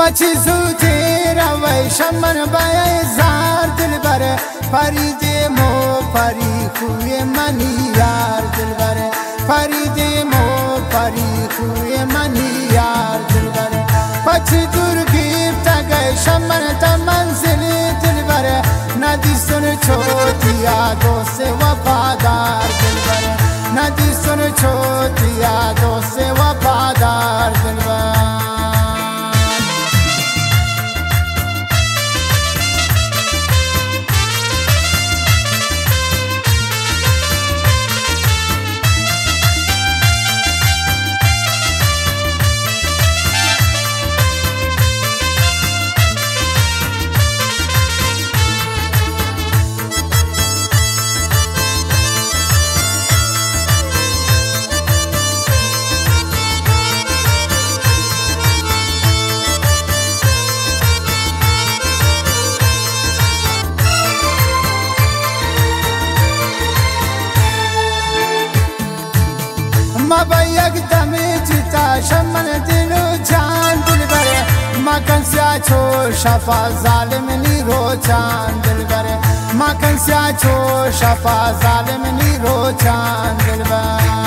पची सूते रवै शमन बेजार दिलबर फरीदे मो परी हुए मनी यार दिलबर फरीदे मो परी हुए मनी यार दिलबर पची दुर्गीब तगै शमन तमंजिल दिलबर नदी सुन छोटी यादों से वफादार दिलबर नदी सुन छोटी यादों से वफादार दिलबर मबयक दमे जिता शमन दिलो जान दिलबर मकन स्याछो शफा जालिम नीरो जान दिलबर मकन स्याछो शफा जालिम नीरो जान दिलबर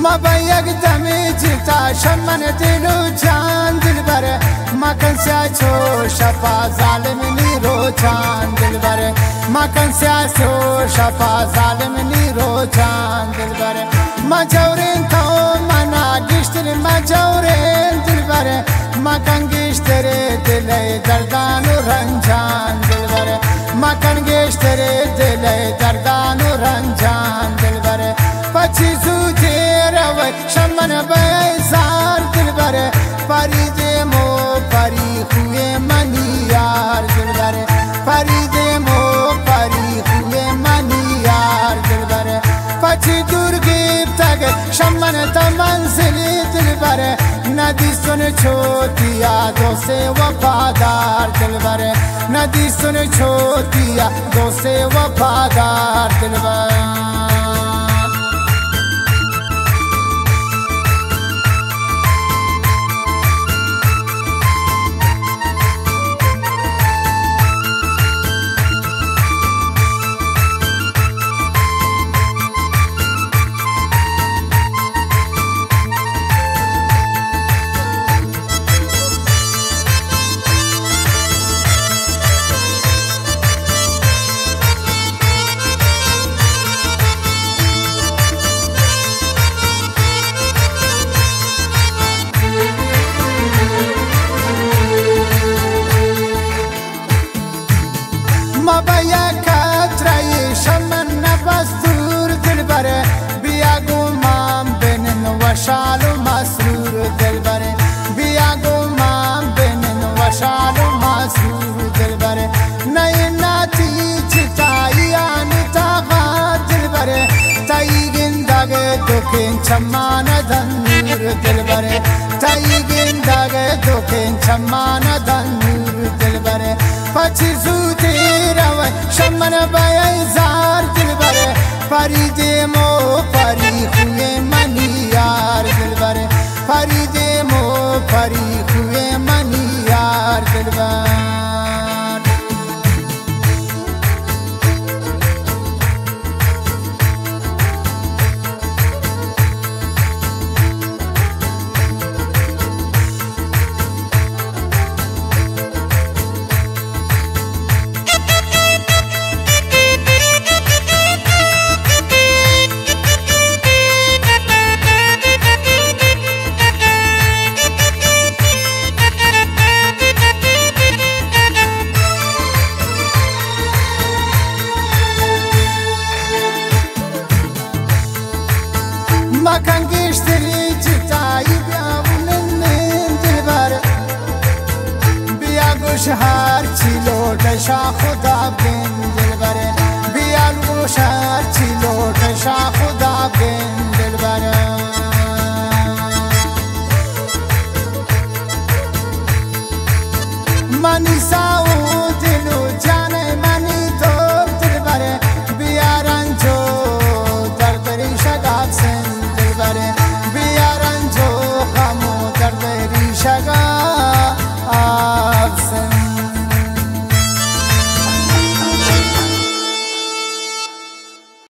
मबयक दमे जिता शमन दिलो जान दिलबर मकन स्याछो शफा जालिम नीरो जान दिलबर मकन स्याछो शफा जालिम नीरो जान दिलबर मजौरें तो मना गिश्तर मजौरें दिलबर मकन गिश्तरे दिले दर्दानु रंजान दिलबर मकन गिश्तरे दिले दर्दानु रंजान दिलबर पची सूते रवै शमन बेजार दिलबर फरीदे मो परी हुए मनी यार दिलबर फरीदे मो परी हुए मनी यार दिलबर पची दुर्गीब तग शमन तमंजिल दिलबर नदी सुन छोटी यादों से वफादार दिलबर नदी सुन छोटी यादों से वफादार दिलबर मबयक त्रय शमन नबस्तूर दिलबर बिया गुमाम बिन वशाल मसरूर दिलबर बिया गुमाम बिन वशाल मसरूर दिलबर नई नाती चिताई अनिता दिलबर तई गिंदग दुखिन चमान धनूर दिलबर तई गिंदग दुखिन चमान धनूर दिलबर पची सूते रवै शमन बेजार दिलबर फरीदे मो परी हुए मनी यार दिलबर फरीदे मो परी हुए मनी यार दिलबर मकन गिश्तरी चिताई ब्यावुन दिलबर बिया गुशहार चिलो दशा खुदा बिन